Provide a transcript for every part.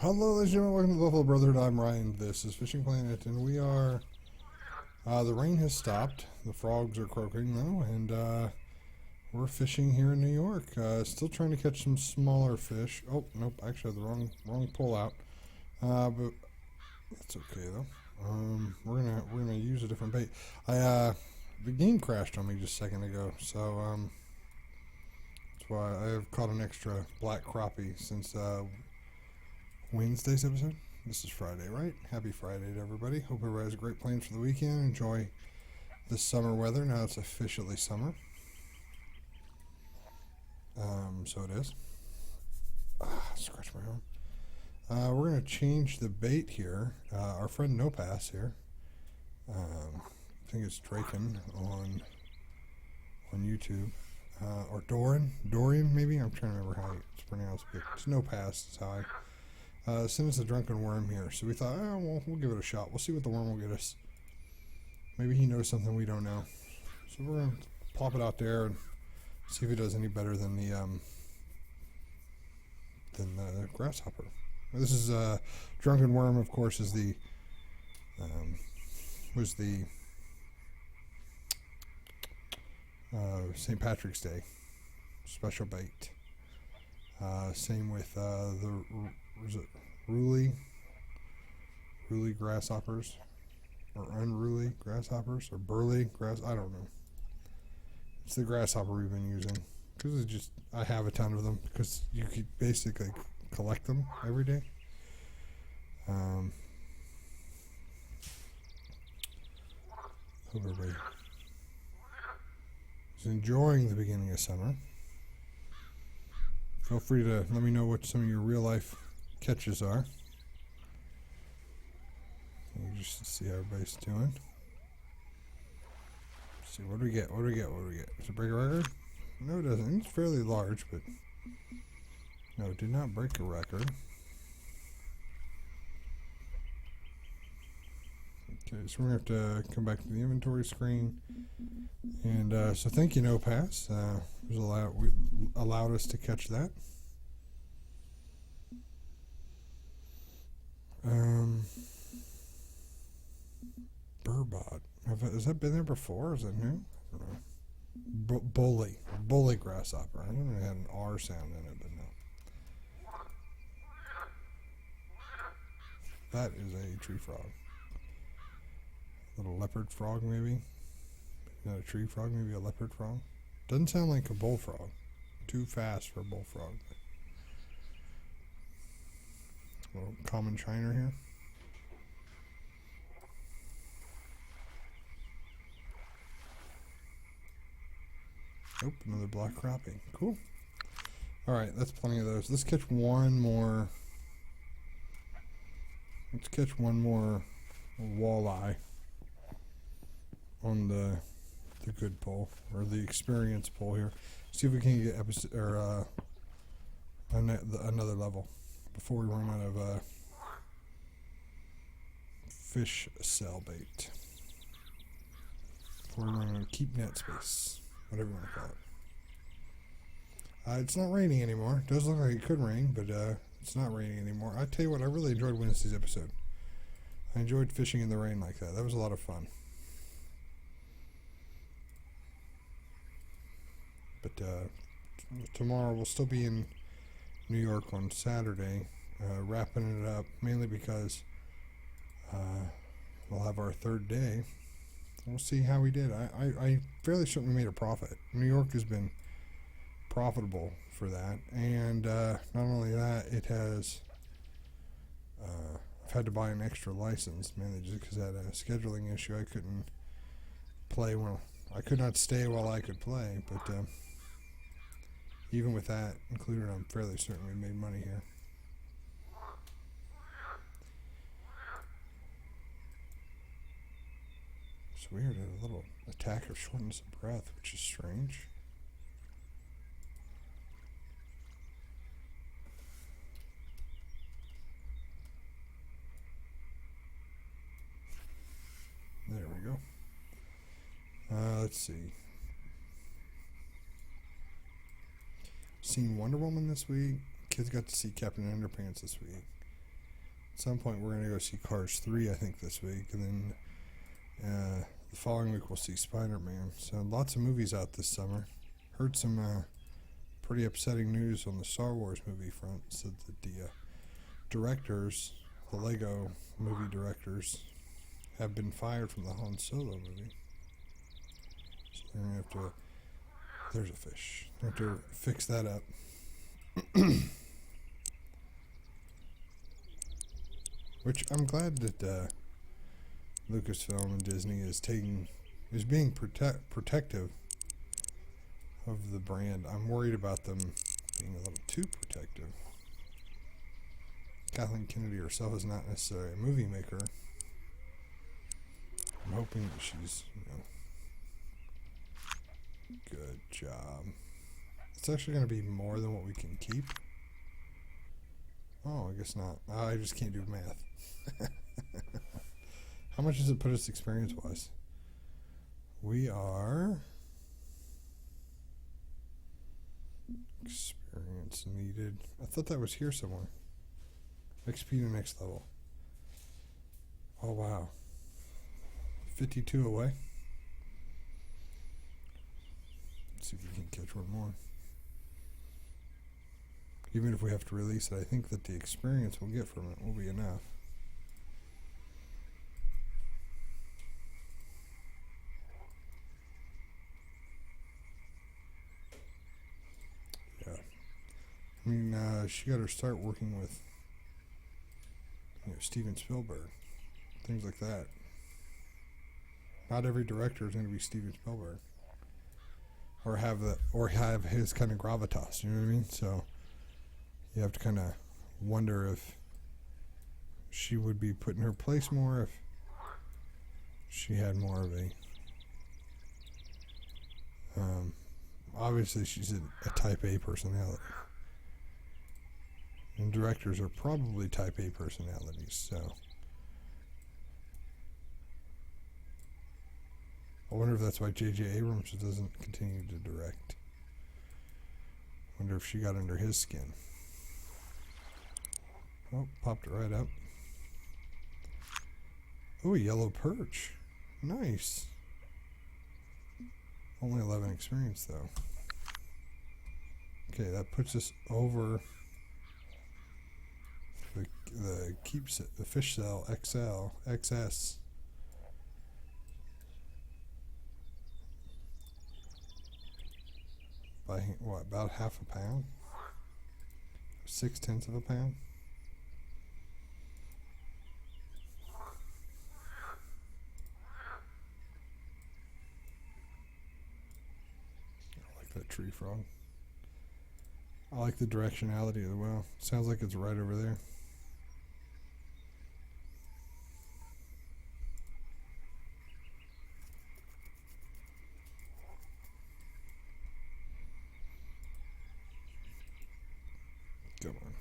Hello, ladies and gentlemen. Welcome to the Buffalo Brotherhood. I'm Ryan. This is Fishing Planet, and we are. The rain has stopped. The frogs are croaking though, and we're fishing here in New York. Still trying to catch some smaller fish. Oh nope, actually I had the wrong pull out. But that's okay though. We're gonna use a different bait. The game crashed on me just a second ago, so that's why I have caught an extra black crappie since Wednesday's episode. This is Friday, right? Happy Friday to everybody. Hope everybody has great plans for the weekend. Enjoy the summer weather. Now it's officially summer. So it is. Scratch my arm. We're going to change the bait here. Our friend No Pass here. I think it's Draken on YouTube. Or Dorian maybe? I'm trying to remember how it's pronounced, but it's No Pass. It's how I sent us a drunken worm here, so we thought, well, we'll give it a shot. We'll see what the worm will get us. Maybe he knows something we don't know. So we're gonna plop it out there and see if it does any better than the grasshopper. This is drunken worm, of course, is the was the St. Patrick's Day special bait. Same with was it Ruly grasshoppers, or unruly grasshoppers, or burly grass. I don't know. It's the grasshopper we've been using because it's just I have a ton of them because you could basically collect them every day. Hope everybody is enjoying the beginning of summer. Feel free to let me know what some of your real life catches are. You just see how everybody's doing. Let's see, what do we get? Does it break a record? No, it doesn't. It's fairly large, but no, it did not break a record. Okay, so we're going to have to come back to the inventory screen. And so thank you, No Pass. Allowed us to catch that. Burbot. Has that been there before? Is that new? I don't know. Bully grasshopper. I don't know if it had an R sound in it, but no. That is a tree frog. Little leopard frog, maybe. Not a tree frog, maybe a leopard frog. Doesn't sound like a bullfrog. Too fast for a bullfrog. A little common shiner here. Nope, another black crappie. Cool. Alright, that's plenty of those. Let's catch one more. Let's catch one more walleye on the good pull, or the experience pull here. See if we can get another level before we run out of fish cell bait. Before we run out of keep net space, whatever you want to call it. It's not raining anymore. It does look like it could rain, but it's not raining anymore. I tell you what, I really enjoyed Wednesday's episode. I enjoyed fishing in the rain like that. That was a lot of fun. But tomorrow we'll still be in New York on Saturday, wrapping it up, mainly because we'll have our third day. We'll see how we did. I fairly certain we made a profit. New York has been profitable for that, and not only that, it has I've had to buy an extra license, mainly just because I had a scheduling issue. I couldn't play I could not stay while I could play, but even with that included, I'm fairly certain we made money here. It's weird, a little attack of shortness of breath, which is strange. There we go. Let's see. Seen Wonder Woman this week. Kids got to see Captain Underpants this week. At some point, we're going to go see Cars 3, I think, this week. And then the following week, we'll see Spider-Man. So lots of movies out this summer. Heard some pretty upsetting news on the Star Wars movie front. Said that the directors, the Lego movie directors, have been fired from the Han Solo movie. So they're going to have to... There's a fish. They have to fix that up. Which I'm glad that Lucasfilm and Disney is being protective of the brand. I'm worried about them being a little too protective. Kathleen Kennedy herself is not necessarily a movie maker. I'm hoping that she's, good job. It's actually going to be more than what we can keep. Oh, I guess not. I just can't do math. How much does it put us experience-wise? We are... Experience needed. I thought that was here somewhere. XP to next level. Oh, wow. 52 away. Let's see if we can catch one more. Even if we have to release it, I think that the experience we'll get from it will be enough. Yeah. I mean, she got her start working with Steven Spielberg. Things like that. Not every director is going to be Steven Spielberg. Or have his kind of gravitas, you know what I mean? So you have to kind of wonder if she would be put in her place more if she had more of a... obviously, she's a type A personality. And directors are probably type A personalities, so... I wonder if that's why J.J. Abrams doesn't continue to direct. I wonder if she got under his skin. Oh, popped it right up. Oh, a yellow perch. Nice. Only 11 experience, though. Okay, that puts us over the fish cell XS. By what, about half a pound? 0.6 of a pound? I like that tree frog. I like the directionality of the well. Sounds like it's right over there. Come on.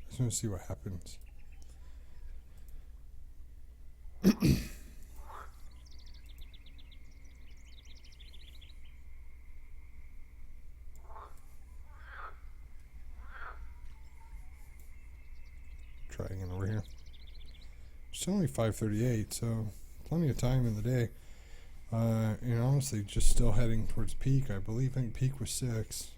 I just want to see what happens. Try again over here. It's only 5:38, so plenty of time in the day. And honestly, just still heading towards peak. I think peak was 6.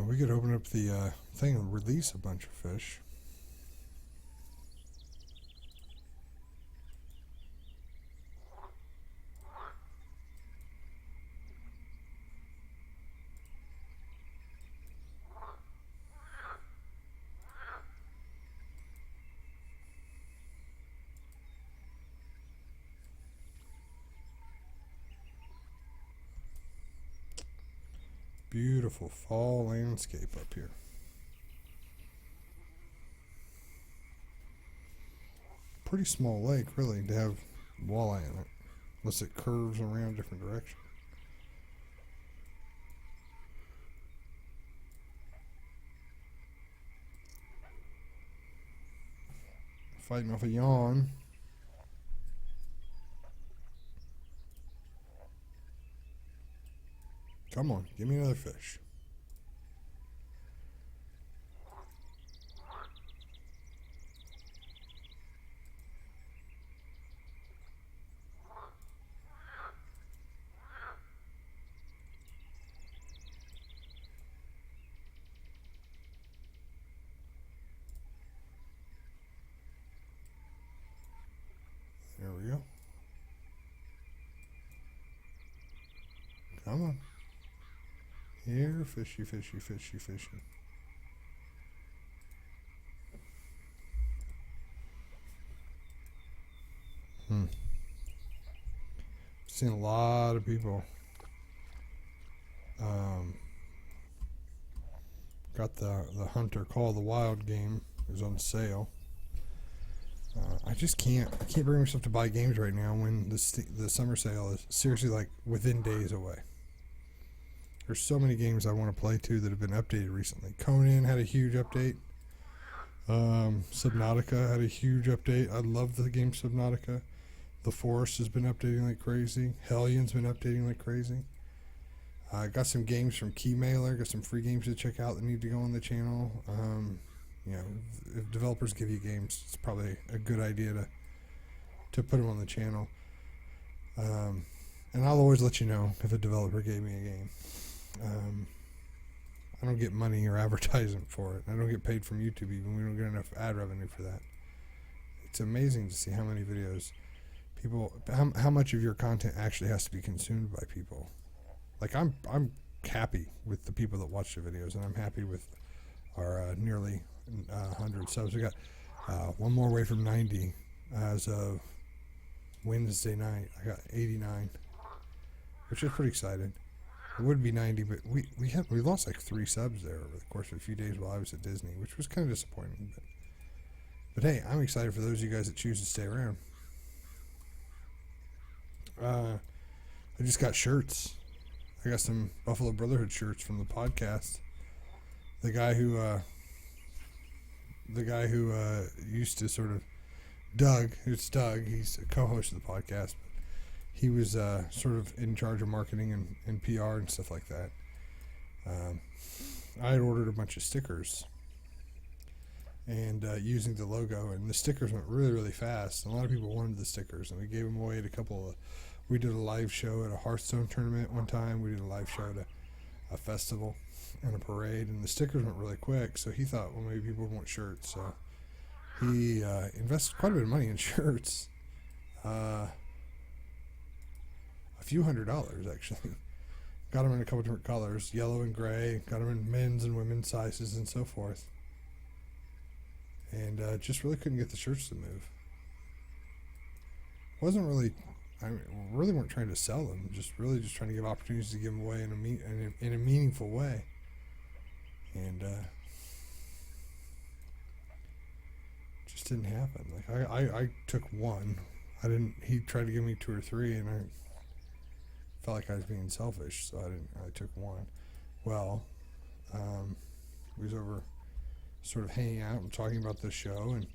We could open up the thing and release a bunch of fish. beautiful fall landscape up here. Pretty small lake, really, to have walleye in it, unless it curves around a different direction. Fighting off a yawn. Come on, give me another fish. There we go. Come on. Here, fishy, fishy, fishy, fishy. Seen a lot of people got the Hunter Call of the Wild game. It was on sale. I can't bring myself to buy games right now when the summer sale is seriously like within days away. There's so many games I want to play too that have been updated recently. Conan had a huge update. Subnautica had a huge update. I love the game Subnautica. The Forest has been updating like crazy. Hellion's been updating like crazy. I got some games from Keymailer. Got some free games to check out that need to go on the channel. If developers give you games, it's probably a good idea to put them on the channel. And I'll always let you know if a developer gave me a game. I don't get money or advertisement for it. I don't get paid from YouTube even. We don't get enough ad revenue for that. It's amazing to see how many videos how much of your content actually has to be consumed by people. Like I'm happy with the people that watch the videos, and I'm happy with our nearly 100 subs. We got one more away from 90 as of Wednesday night. I got 89, which is pretty exciting. It would be 90, but we lost like 3 subs there over the course of a few days while I was at Disney, which was kind of disappointing. But hey, I'm excited for those of you guys that choose to stay around. I just got shirts. I got some Buffalo Brotherhood shirts from the podcast. The guy who used to sort of Doug. He's a co-host of the podcast. He was sort of in charge of marketing and PR and stuff like that. I had ordered a bunch of stickers and using the logo, and the stickers went really, really fast. And a lot of people wanted the stickers, and we gave them away at we did a live show at a Hearthstone tournament one time. We did a live show at a festival and a parade, and the stickers went really quick. So he thought, well, maybe people would want shirts. So he invested quite a bit of money in shirts. A few $100s actually. Got them in a couple different colors, yellow and gray. Got them in men's and women's sizes and so forth. And just really couldn't get the shirts to move. Really weren't trying to sell them. Just trying to give opportunities to give them away in a meaningful way. And just didn't happen. Like I took one. He tried to give me 2 or 3, and I felt like I was being selfish, so I took one. Well, we was over sort of hanging out and talking about the show, and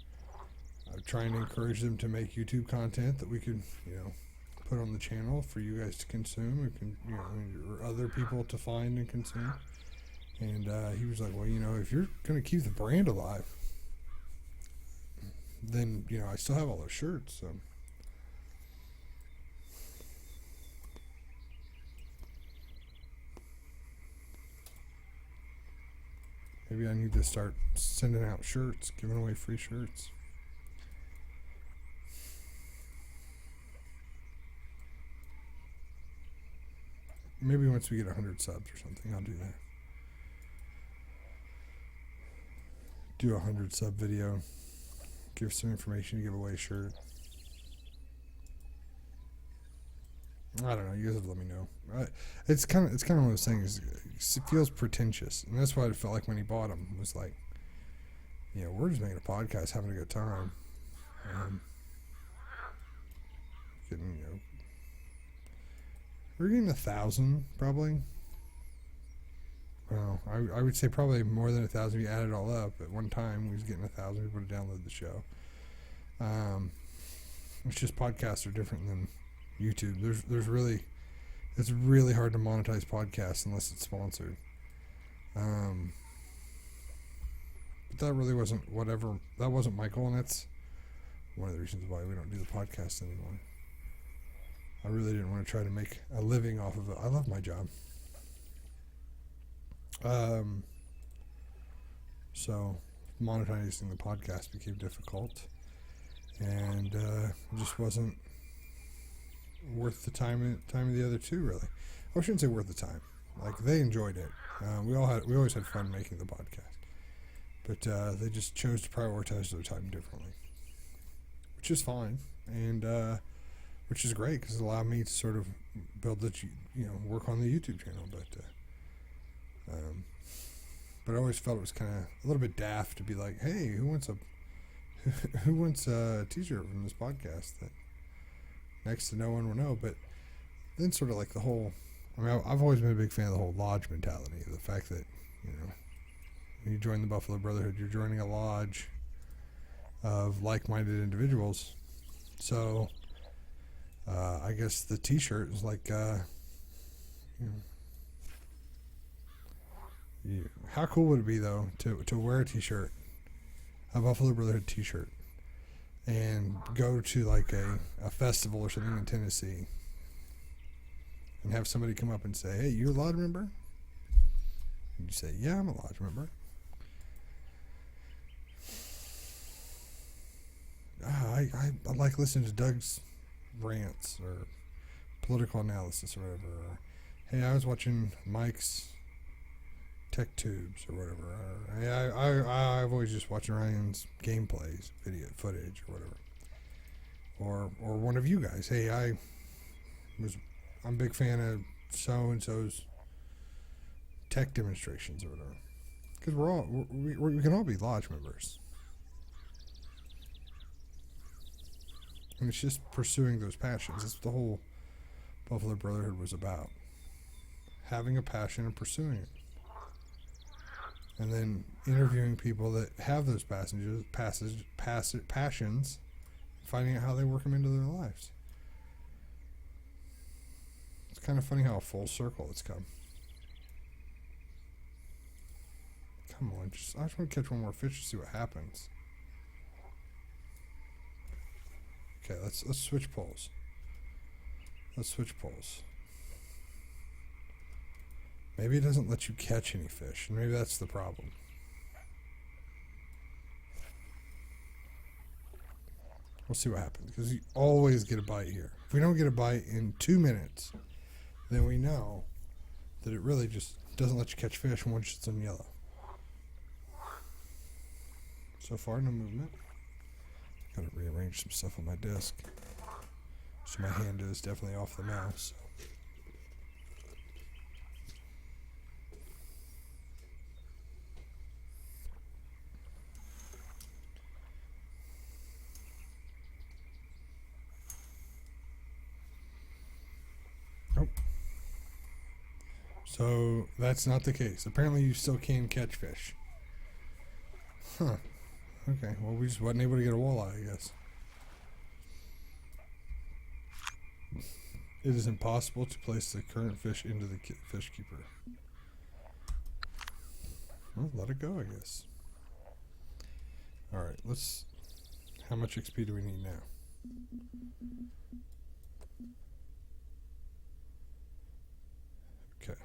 trying to encourage them to make YouTube content that we could, put on the channel for you guys to consume, or other people to find and consume. And he was like, well, if you're going to keep the brand alive, then, I still have all those shirts, so. Maybe I need to start sending out shirts, giving away free shirts. Maybe once we get 100 subs or something, I'll do that. Do a 100 sub video. Give some information, give away a shirt. I don't know. You guys have to let me know. It's kind of one of those things. it feels pretentious, and that's what it felt like when he bought them. It was like, we're just making a podcast, having a good time. Getting, we're getting 1,000 probably. Well, I would say probably more than 1,000 if you add it all up. At one time, we was getting 1,000 people to download the show. It's just podcasts are different than YouTube. It's really hard to monetize podcasts unless it's sponsored. But that really wasn't that wasn't my goal, and that's one of the reasons why we don't do the podcast anymore. I really didn't want to try to make a living off of it. I love my job. So monetizing the podcast became difficult, and it just wasn't worth the time of the other two, really. I shouldn't say worth the time. Like, they enjoyed it. We always had fun making the podcast, but they just chose to prioritize their time differently, which is fine, and which is great because it allowed me to sort of build work on the YouTube channel, but I always felt it was kind of a little bit daft to be like, hey, who wants a t-shirt from this podcast that next to no one will know? But then sort of like the whole, I've always been a big fan of the whole lodge mentality, the fact that, when you join the Buffalo Brotherhood, you're joining a lodge of like-minded individuals. So I guess the t-shirt is like, how cool would it be, though, to wear a t-shirt, a Buffalo Brotherhood t-shirt, and go to like a festival or something in Tennessee and have somebody come up and say, hey, you a lodge member? And you say, yeah, I'm a lodge member. I like listening to Doug's rants or political analysis or whatever. Or, hey, I was watching Mike's Tech Tubes or whatever. Or, I've always just watching Ryan's gameplays, video footage or whatever. Or one of you guys. Hey, I'm a big fan of so and so's tech demonstrations or whatever. Because we can all be lodge members. And it's just pursuing those passions. That's what the whole Buffalo Brotherhood was about. Having a passion and pursuing it. And then interviewing people that have those passions, finding out how they work them into their lives. It's kind of funny how full circle it's come. Come on, I just want to catch one more fish to see what happens. Okay, let's switch poles. Maybe it doesn't let you catch any fish, and maybe that's the problem. We'll see what happens, because you always get a bite here. If we don't get a bite in 2 minutes, then we know that it really just doesn't let you catch fish once it's in yellow. So far, no movement. Gotta rearrange some stuff on my desk. So my hand is definitely off the mouse. Nope. So that's not the case. Apparently you still can catch fish. Huh. Okay, well, we just wasn't able to get a walleye, I guess. It is impossible to place the current fish into the fish keeper. Well, let it go, I guess. Alright, how much XP do we need now? Okay.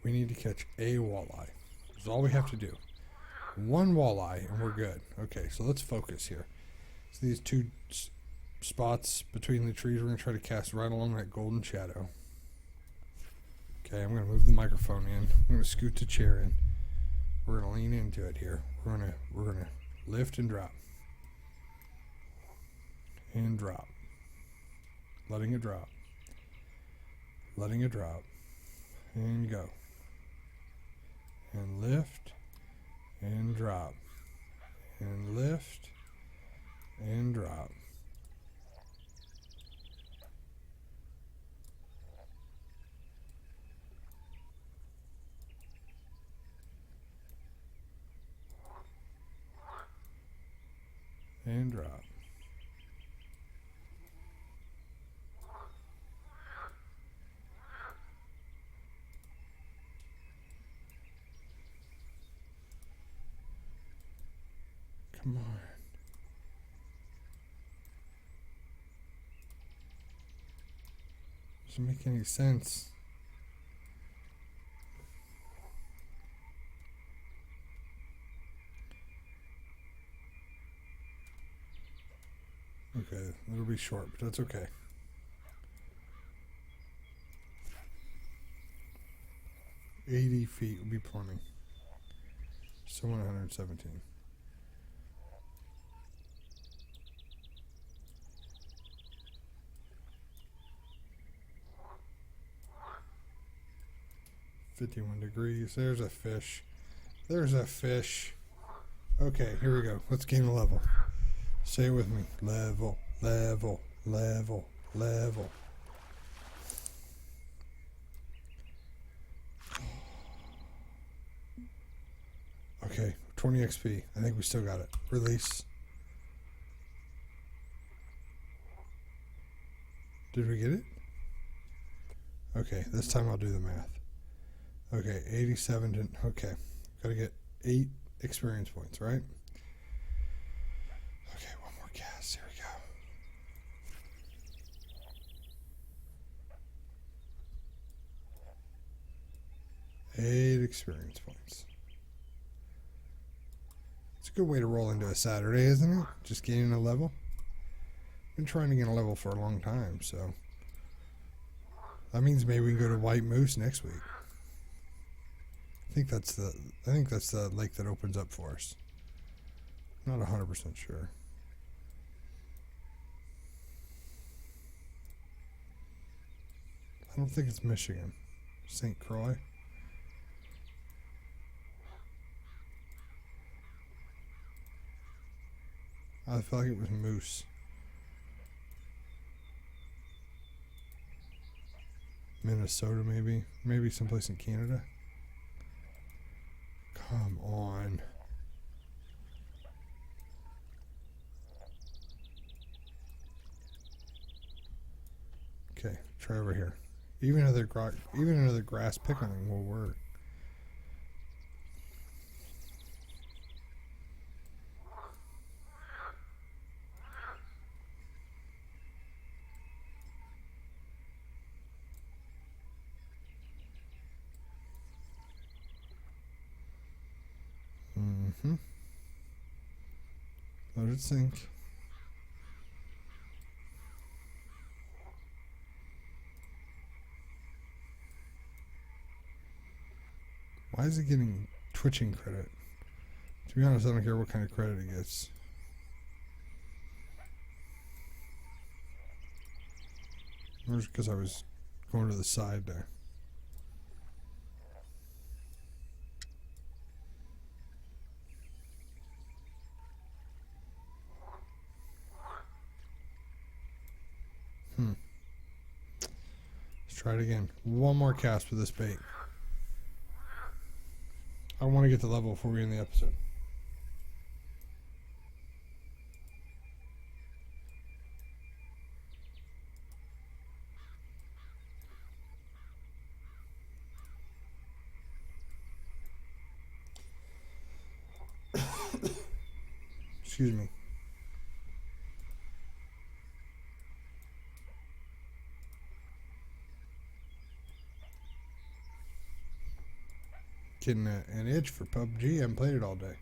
We need to catch a walleye. That's all we have to do. One walleye and we're good. Okay, so let's focus here. So these two spots between the trees, we're going to try to cast right along that golden shadow. Okay, I'm going to move the microphone in. I'm going to scoot the chair in. We're going to lean into it here. We're going to lift and drop. And drop. Letting it drop. Letting it drop. And go. and lift and drop and lift and drop. And drop. Come on. Doesn't make any sense. Okay, it'll be short, but that's okay. $80 feet will be plenty. So 117. $51. There's a fish. There's a fish. Okay, here we go. Let's gain a level. Say it with me. Level, level, level, level. Okay, 20 XP. I think we still got it. Release. Did we get it? Okay, this time I'll do the math. Okay, 87 to... Okay, gotta get 8 experience points, right? Okay, one more cast. Here we go. 8 experience points. It's a good way to roll into a Saturday, isn't it? Just gaining a level. Been trying to get a level for a long time, so that means maybe we can go to White Moose next week. I think that's the lake that opens up for us. Not 100% sure. I don't think it's Michigan. St. Croix. I feel like it was Moose. Minnesota, maybe. Maybe someplace in Canada. Come on. Okay, try over here. Even another grass pickling will work. Let it sink. Why is it getting twitching credit? To be honest, I don't care what kind of credit it gets. Or just because I was going to the side there. Let's try it again. One more cast with this bait. I want to get the level before we end the episode. Excuse me. Getting an itch for PUBG. I haven't played it all day.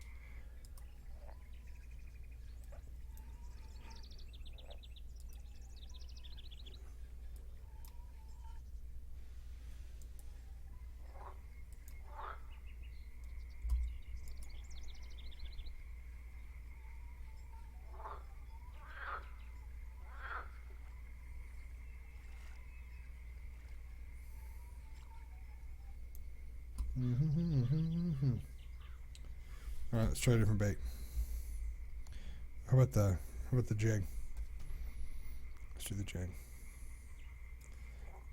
All right, let's try a different bait. How about the jig? Let's do the jig.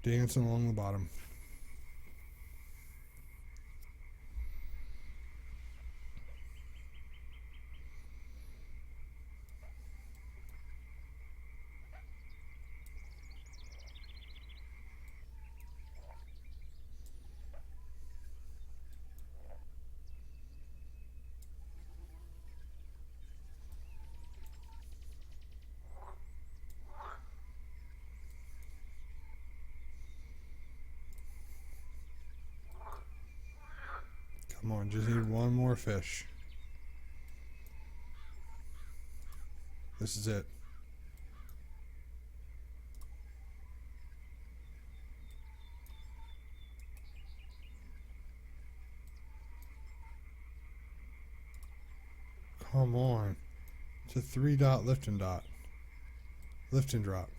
Dancing along the bottom. Come on, just need one more fish. This is it. Come on. It's a 3-dot lift and dot. Lift and drop.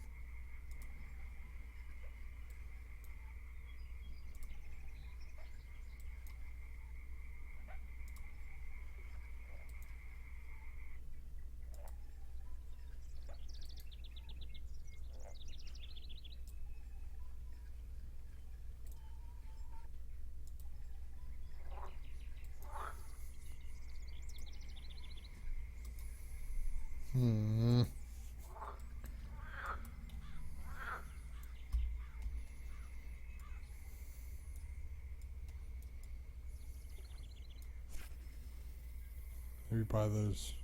Maybe by those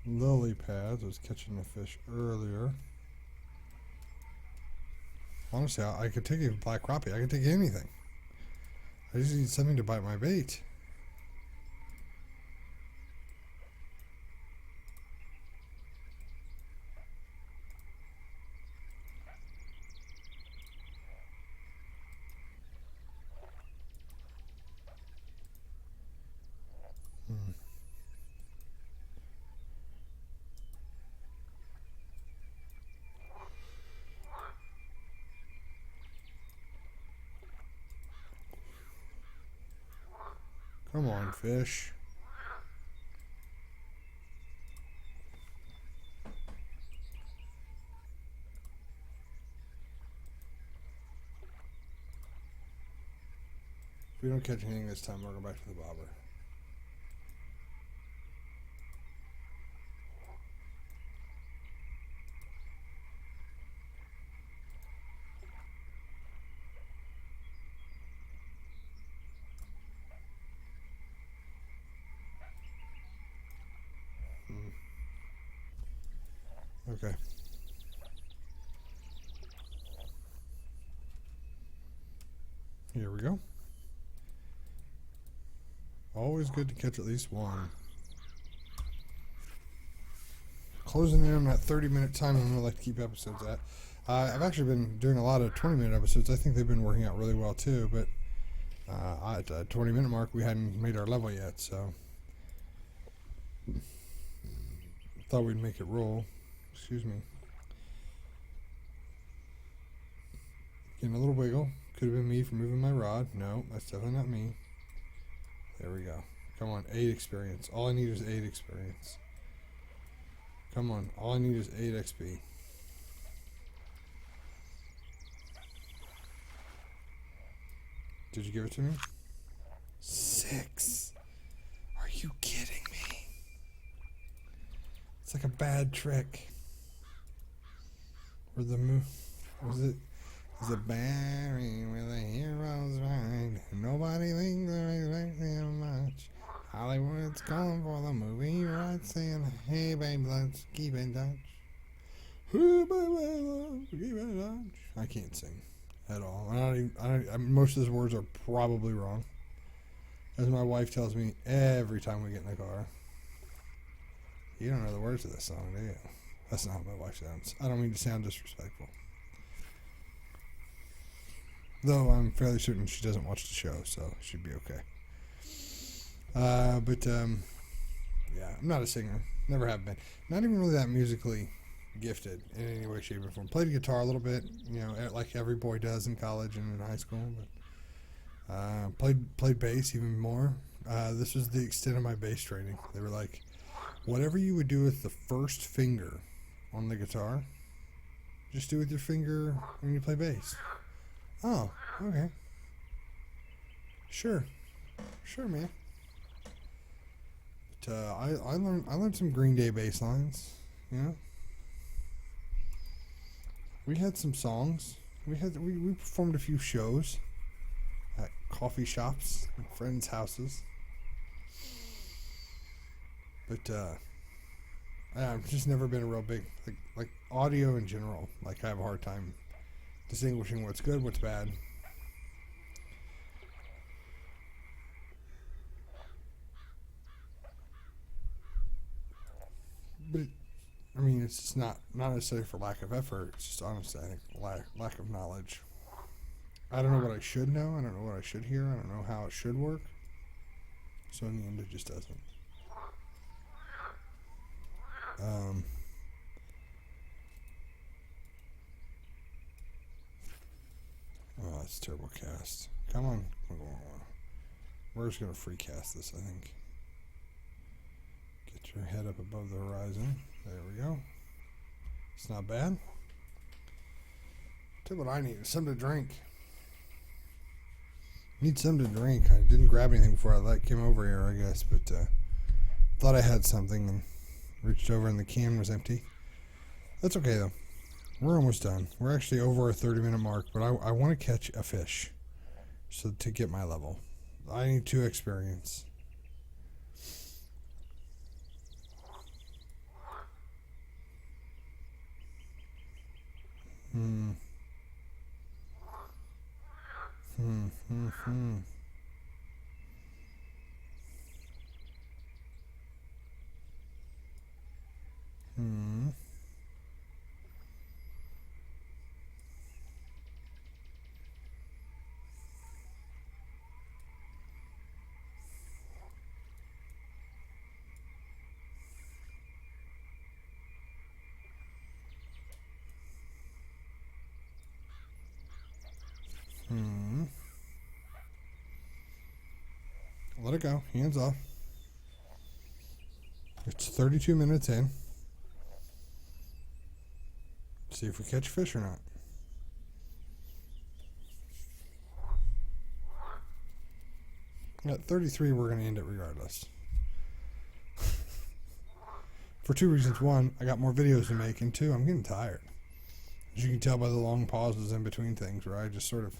lily pads. I was catching the fish earlier. Honestly, I could take a black crappie. I could take anything. I just need something to bite my bait. Come on, fish. If we don't catch anything this time, we'll go back to the bobber. Okay. Here we go. Always good to catch at least one. Closing in on that 30-minute time limit I like to keep episodes at. I've actually been doing a lot of 20-minute episodes. I think they've been working out really well too, but at the 20-minute mark we hadn't made our level yet, so thought we'd make it roll. Excuse me. Getting a little wiggle. Could have been me for moving my rod. No, that's definitely not me. There we go. Come on, 8 experience. All I need is 8 experience. Come on, all I need is 8 XP. Did you give it to me? 6. Are you kidding me? It's like a bad trick. Or the move. Was it? Is it Barry with a hero's ride? Nobody thinks they respect him much. Hollywood's calling for the movie right, saying, "Hey babe, let's keep in touch." Hey babe, let's keep in touch. I can't sing at all. Most of those words are probably wrong, as my wife tells me every time we get in the car. You don't know the words of this song, do you? That's not how my wife sounds. I don't mean to sound disrespectful. Though I'm fairly certain she doesn't watch the show, so she'd be okay. Yeah, I'm not a singer. Never have been. Not even really that musically gifted in any way, shape, or form. Played guitar a little bit, like every boy does in college and in high school. But played bass even more. This was the extent of my bass training. They were like, whatever you would do with the first finger on the guitar, just do with your finger when you play bass. Oh, okay. Sure, man. But I learned some Green Day bass lines. You know, we had some songs. We performed a few shows at coffee shops and friends' houses. But I've just never been a real big like audio in general. Like I have a hard time distinguishing what's good, what's bad. But I mean, it's just not necessarily for lack of effort. It's just honestly, I think lack of knowledge. I don't know what I should know. I don't know what I should hear. I don't know how it should work. So in the end, it just doesn't. Oh, that's a terrible cast. Come on. We're just going to free cast this, I think. Get your head up above the horizon. There we go. It's not bad. Tell you what I need. Something to drink. Need something to drink. I didn't grab anything before I came over here, I guess, but thought I had something and reached over and the can was empty. That's okay, though. We're almost done. We're actually over our 30-minute mark, but I want to catch a fish so to get my level. I need 2 experience. Hmm. Let it go. Hands off. It's 32 minutes in. See if we catch fish or not. At 33, we're going to end it regardless. For 2 reasons. 1, I got more videos to make, and 2, I'm getting tired. As you can tell by the long pauses in between things where I just sort of...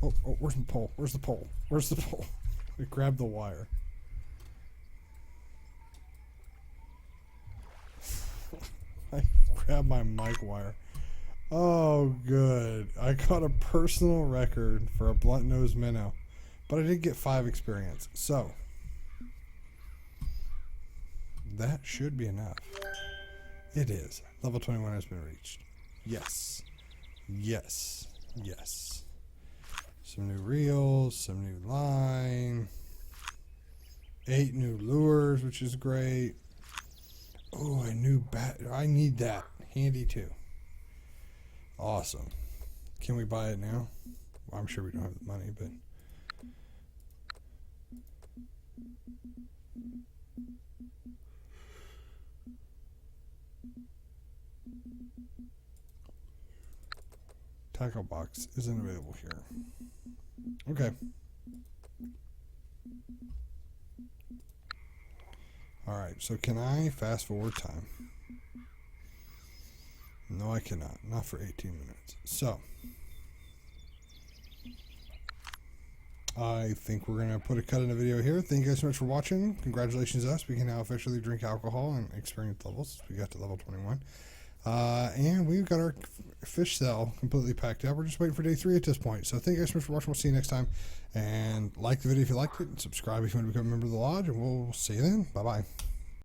Oh, where's the pole? Where's the pole? Where's the pole? We grabbed the wire. I grabbed my mic wire. Oh, good. I caught a personal record for a blunt-nosed minnow. But I did get 5 experience. So, that should be enough. It is. Level 21 has been reached. Yes. Yes. Yes. Some new reels, some new line, 8 new lures, which is great. Oh, a new bat. I need that. Handy too. Awesome. Can we buy it now? Well, I'm sure we don't have the money, but... Tackle box isn't available here. Okay. Alright, so can I fast forward time? No, I cannot. Not for 18 minutes. So, I think we're going to put a cut in the video here. Thank you guys so much for watching. Congratulations to us. We can now officially drink alcohol and experience levels. We got to level 21. And we've got our fish cell completely packed up. We're just waiting for day 3 at this point. So thank you guys so much for watching. We'll see you next time. And like the video if you liked it. And subscribe if you want to become a member of the lodge. And we'll see you then. Bye-bye.